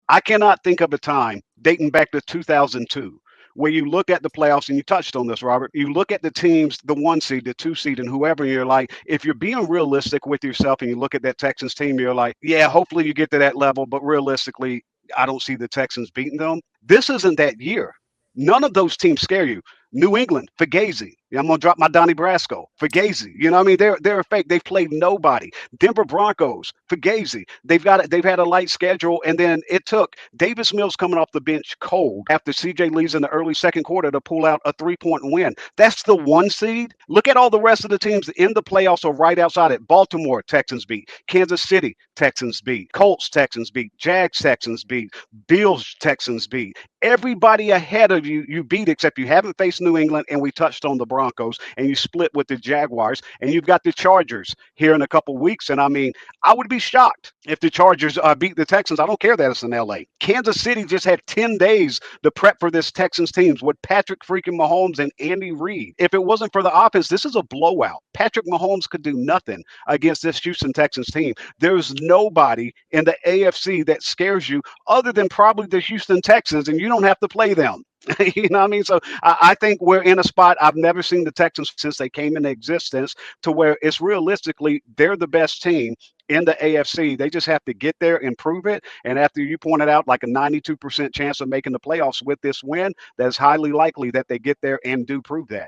I cannot think of a time dating back to 2002 where you look at the playoffs, and you touched on this, Robert. You look at the teams, the 1 seed, the 2 seed, and whoever, and you're like, if you're being realistic with yourself and you look at that Texans team, you're like, yeah, hopefully you get to that level, but realistically, I don't see the Texans beating them. This isn't that year. None of those teams scare you. New England, Fugazi. I'm gonna drop my Donnie Brasco. Fugazi. You know what I mean? They're a fake. They've played nobody. Denver Broncos, Fugazi. They've had a light schedule, and then it took Davis Mills coming off the bench cold after CJ leaves in the early second quarter to pull out a 3-point win. That's the 1 seed. Look at all the rest of the teams in the playoffs are right outside it. Baltimore, Texans beat. Kansas City, Texans beat. Colts, Texans beat. Jags, Texans beat. Bills, Texans beat. Everybody ahead of you, you beat, except you haven't faced New England, and we touched on the Broncos, and you split with the Jaguars, and you've got the Chargers here in a couple weeks. And I mean, I would be shocked if the Chargers beat the Texans. I don't care that it's in LA. Kansas City just had 10 days to prep for this Texans teams with Patrick freaking Mahomes and Andy Reid. If it wasn't for the offense, this is a blowout. Patrick Mahomes could do nothing against this Houston Texans team. There's nobody in the AFC that scares you other than probably the Houston Texans, and you don't have to play them. You know what I mean? So I think we're in a spot. I've never seen the Texans since they came into existence to where it's realistically they're the best team in the AFC. They just have to get there and prove it. And after you pointed out like a 92% chance of making the playoffs with this win, that's highly likely that they get there and do prove that.